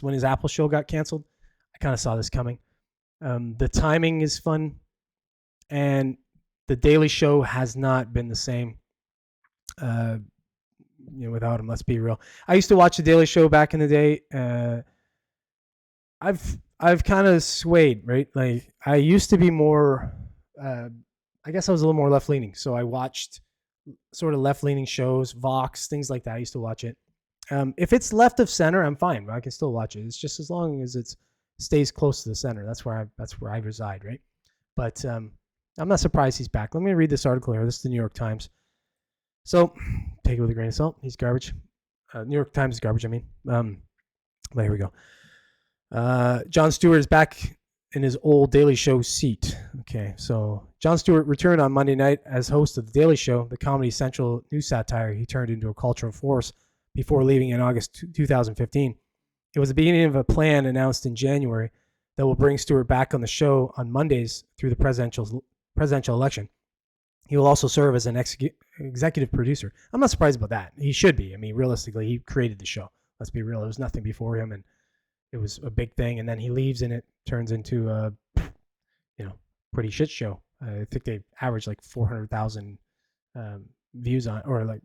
when his Apple show got canceled. I kind of saw this coming. The timing is fun, and the Daily Show has not been the same. Without him. Let's be real. I used to watch the Daily Show back in the day. I've kind of swayed, right? Like I used to be more. I guess I was a little more left leaning, so I watched sort of left leaning shows, Vox, things like that. I used to watch it. If it's left of center, I'm fine. I can still watch it. It's just as long as it stays close to the center. That's where I reside, right? But I'm not surprised he's back. Let me read this article here. This is the New York Times. So take it with a grain of salt. He's garbage. New York Times is garbage, I mean. But here we go. Jon Stewart is back in his old Daily Show seat. Okay, so Jon Stewart returned on Monday night as host of The Daily Show, the Comedy Central news satire he turned into a cultural force before leaving in August 2015. It was the beginning of a plan announced in January that will bring Stewart back on the show on Mondays through the presidential election. He will also serve as an executive producer. I'm not surprised about that. He should be. I mean, realistically, he created the show. Let's be real. There was nothing before him, and it was a big thing. And then he leaves, and it turns into a, pretty shit show. I think they averaged like 400,000 views on, or like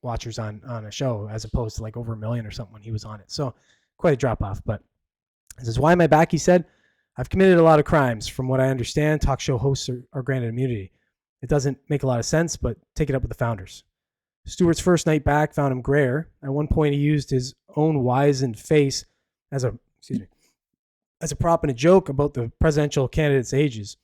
watchers on a show, as opposed to like over 1 million or something when he was on it. So quite a drop off. But this is why am I back? He said, "I've committed a lot of crimes. From what I understand, talk show hosts are granted immunity. It doesn't make a lot of sense, but take it up with the founders." Stewart's first night back found him grayer. At one point, he used his own wizened face as a prop and a joke about the presidential candidates' ages,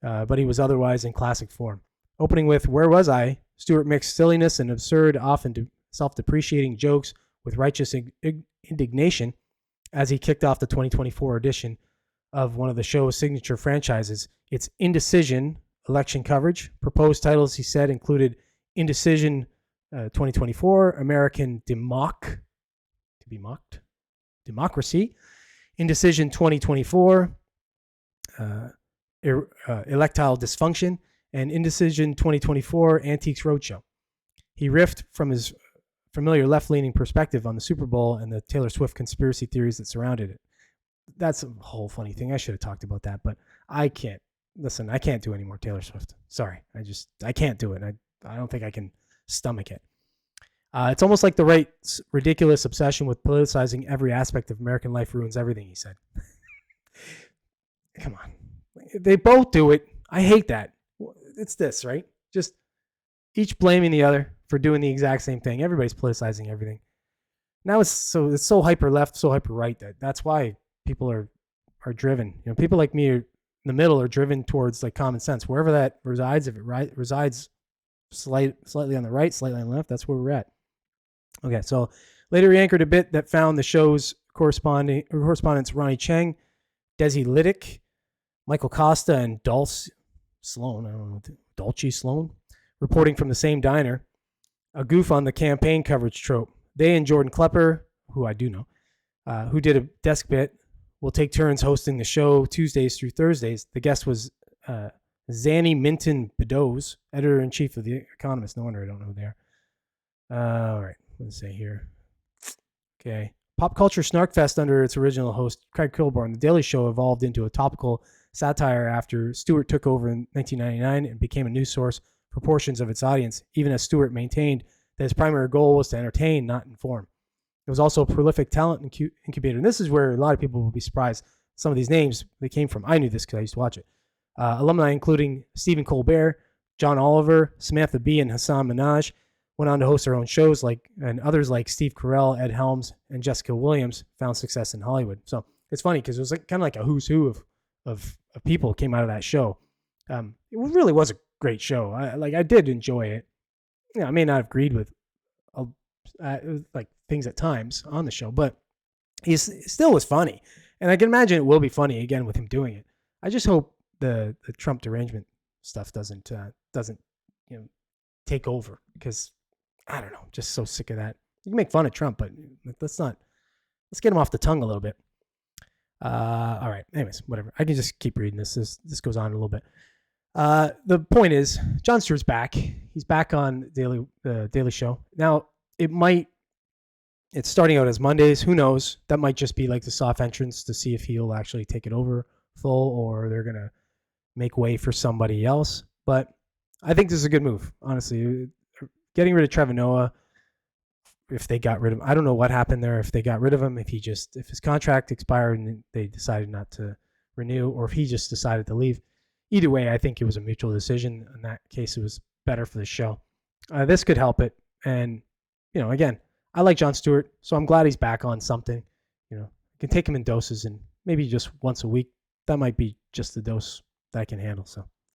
but he was otherwise in classic form. Opening with "Where was I?", Stewart mixed silliness and absurd, often self-depreciating jokes with righteous indignation as he kicked off the 2024 edition of one of the show's signature franchises. Its indecision election coverage. Proposed titles, he said, included Indecision 2024, American Democracy, Indecision 2024, Electile Dysfunction, and Indecision 2024, Antiques Roadshow. He riffed from his familiar left-leaning perspective on the Super Bowl and the Taylor Swift conspiracy theories that surrounded it. That's a whole funny thing. I should have talked about that, but I can't. Listen, I can't do any more Taylor Swift. Sorry. I can't do it. I don't think I can stomach it. It's almost like the right's ridiculous obsession with politicizing every aspect of American life ruins everything, he said. Come on. They both do it. I hate that. It's this, right? Just each blaming the other for doing the exact same thing. Everybody's politicizing everything. Now it's so hyper left, so hyper right that's why people are driven. People like me are in the middle are driven towards like common sense. Wherever that resides, if it resides slightly on the right, slightly on the left, that's where we're at. Okay, so later he anchored a bit that found the show's correspondents Ronnie Cheng, Desi Liddick, Michael Costa, and Dulce Sloan reporting from the same diner, a goof on the campaign coverage trope. They and Jordan Klepper, who I do know, who did a desk bit, will take turns hosting the show Tuesdays through Thursdays. The guest was Zanny Minton Beddoes, editor-in-chief of The Economist. No wonder I don't know who they are. All right, let's say here. Okay. Pop culture snarkfest under its original host, Craig Kilborn. The Daily Show evolved into a topical satire after Stewart took over in 1999 and became a news source for portions of its audience, even as Stewart maintained that his primary goal was to entertain, not inform. It was also a prolific talent incubator. And this is where a lot of people will be surprised. Some of these names they came from. I knew this because I used to watch it. Alumni including Stephen Colbert, John Oliver, Samantha Bee, and Hassan Minaj went on to host their own shows, and others like Steve Carell, Ed Helms, and Jessica Williams found success in Hollywood. So it's funny because it was kind of like a who's who of people came out of that show. It really was a great show. I did enjoy it. I may not have agreed with like things at times on the show, but he still was funny, and I can imagine it will be funny again with him doing it. I just hope the Trump derangement stuff doesn't take over, because I don't know, I'm just so sick of that. You can make fun of Trump, but let's get him off the tongue a little bit. All right. Anyways, whatever. I can just keep reading this. This goes on a little bit. The point is, Jon Stewart's back. He's back on the Daily Show. Now, it might It's starting out as Mondays. Who knows? That might just be like the soft entrance to see if he'll actually take it over full, or they're gonna make way for somebody else. But I think this is a good move, honestly. Getting rid of Trevor Noah, if they got rid of him, I don't know what happened there. If they got rid of him, if his contract expired and they decided not to renew, or if he just decided to leave. Either way, I think it was a mutual decision. In that case, it was better for the show. This could help it. And, again, I like Jon Stewart, so I'm glad he's back on something. I can take him in doses, and maybe just once a week. That might be just the dose that I can handle. So